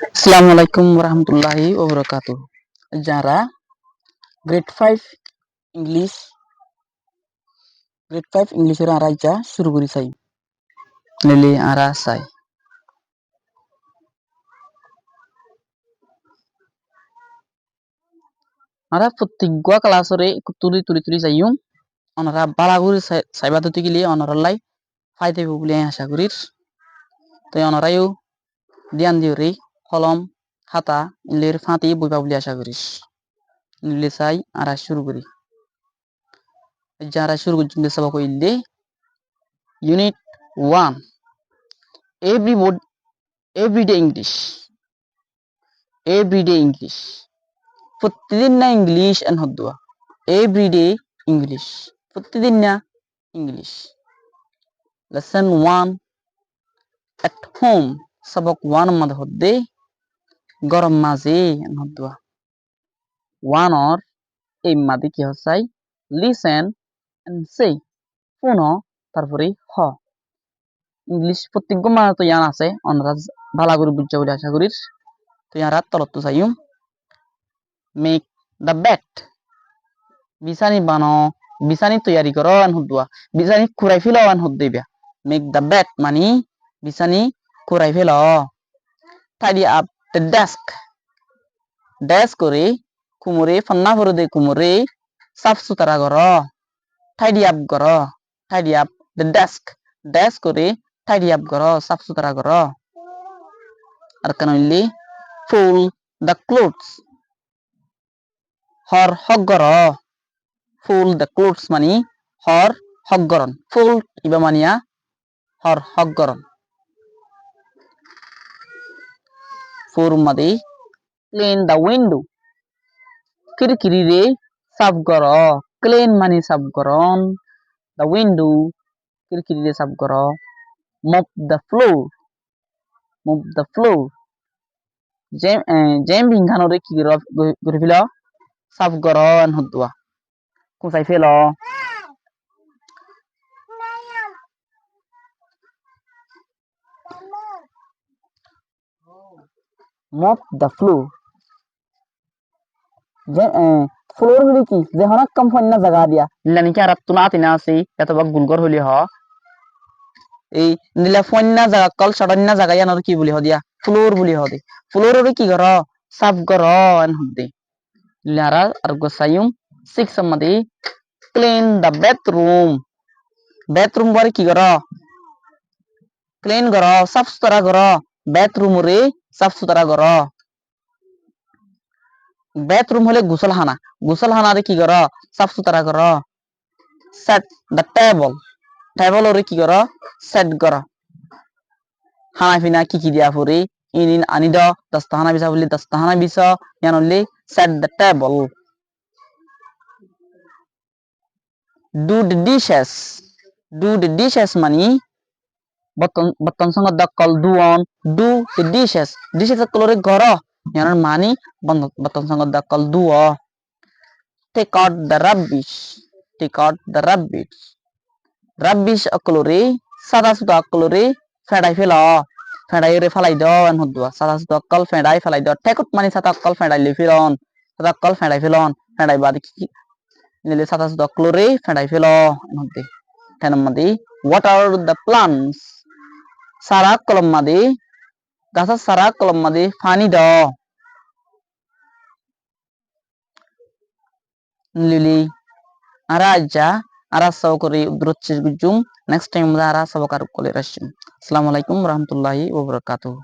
আসসালামু আলাইকুম রহমতুল্লাহি ওবরাকাতুহ। যারা গ্রেড 5 ইংলিশ গ্রেড 5 ইংলিশের আড়াইটা শুরু করি চাই নিলে আরা চাই আরা প্রত্যেক ক্লাসরে তুলি তুলি তুলি যাইও অনারা বালাগুড়ি সাইবা ধুতে গেলে অনারালাই ফাইতে বলে আশা করির তো অনারাইও ধ্যান দিও রে কলম খাতা ইলের ফাঁতি বইবা বলে আশা করিস নিলে চাই আরা শুরু করি যারা শুরু করছেন সবাই কইলে unit 1 every word everyday English প্রতিদিন না ইংলিশ এন হদ্দুয়া এভরিডে ইংলিশ প্রতিদিন না ইংলিশ লেসন 1 at home সবক 1 মধ্যে হদ্দে গরম মাঝে এন হদ্দুয়া 1 or এই মাঝে কি হসাই লিসেন এন্ড সে পুনো তারপরে হ ইংলিশ প্রত্যেক মা তো ইয়ান আছে অনরা ভালো করে বুঝা বলে আশা করি তো ইয়ারা তলত চাইম মেক দ্য বেড বিছানি বানো বিছানি তৈয়ারি করো আন হুদুয়া বিছানি কুরাই ফেলো আন হুদ্দিবা মেক দ্য বেড মানি বিছানি কুরাই ফেলো টাইডি আপ দ্য ডেস্ক করে কুমুরে ফান্না ভরে দে কুমুরে সাফ সুতরা করো টাইডি আপ দ্য ডেস্ক করে টাইডি আপ করো সাফ সুতরা করো আর কেন হইলি ফুল দ্য ক্লোথস হর হক করো ফুল দ্য ক্লোথস মানি হর হকগরন ফুল ইবা মানিয়া হর হকগরন ফোর মাদি ক্লিন দ্য উইন্ডো খিড়কি রে সাফ কর ক্লিন মানি সাফ করন দ্য উইন্ডো খিড়কি রে সাফ কর মপ দ্য ফ্লোর জেম ভিংখানো রে কি করে ফেল সাফ কর এন হদুয়া কুসাই ফেল মপ দ্য ফ্লোর ফ্লোর হলি কি যে হনাক কম ফন্না জায়গা দিয়া নিলানি কি আর তুনা তিনা আছে এত বা গুলগর হলি হ এই নিলা ফন্না জায়গা কল সডন্না জায়গা ইয়ানোর কি বলি হ দিয়া ফ্লোর বলি হ দে ফ্লোর হলি কি কর সাফ কর এন হদে নিলারা আর গোসাইম 6 মধ্যে ক্লিন দ্য বাথরুম বারে কি কর ক্লিন কর সাফ সুতরা কর বাথরুম রে সাফ সুতরা কর বাথরুম হলে গোসলখানা রে কি কর সাফ সুতরা কর সেট দ্য টেবল রে কি কর সেট কর খানা পিনা কি দিয়া পরে ইন আনি দ দস্তাহানা বিছা বলি দস্তাহানা বিছ ইয়ান হলে set the table do the dishes মানি বর্তন সঙ্গ দকল ডু দ্য ডিশেস কলরে গর ইয়ানোর মানি বর্তন সঙ্গ দকল দুও take out the rubbish অকলরে সাদা সুতা অকলরে ফেডাই ফেল ফেডাই রে ফেলাই দ এন হদুয়া সাদা সুতা অকল ফেডাই ফেলাই দ টেকত মানি সাদা অকল ফেডাই লি ফিরন সাদা অকল ফেডাই ফেলন ফেডাই বাদ কি নিলে সাদা সুতা অকলরে ফেডাই ফেল এন হদে তেন মাদি water the plants সারা কলম মাদি গাছা সারা কলম মাদি পানি দ lily ara aja ara sawkori udrotchis gujum next time ara sawkar kole rashim assalamu alaikum warahmatullahi wabarakatuh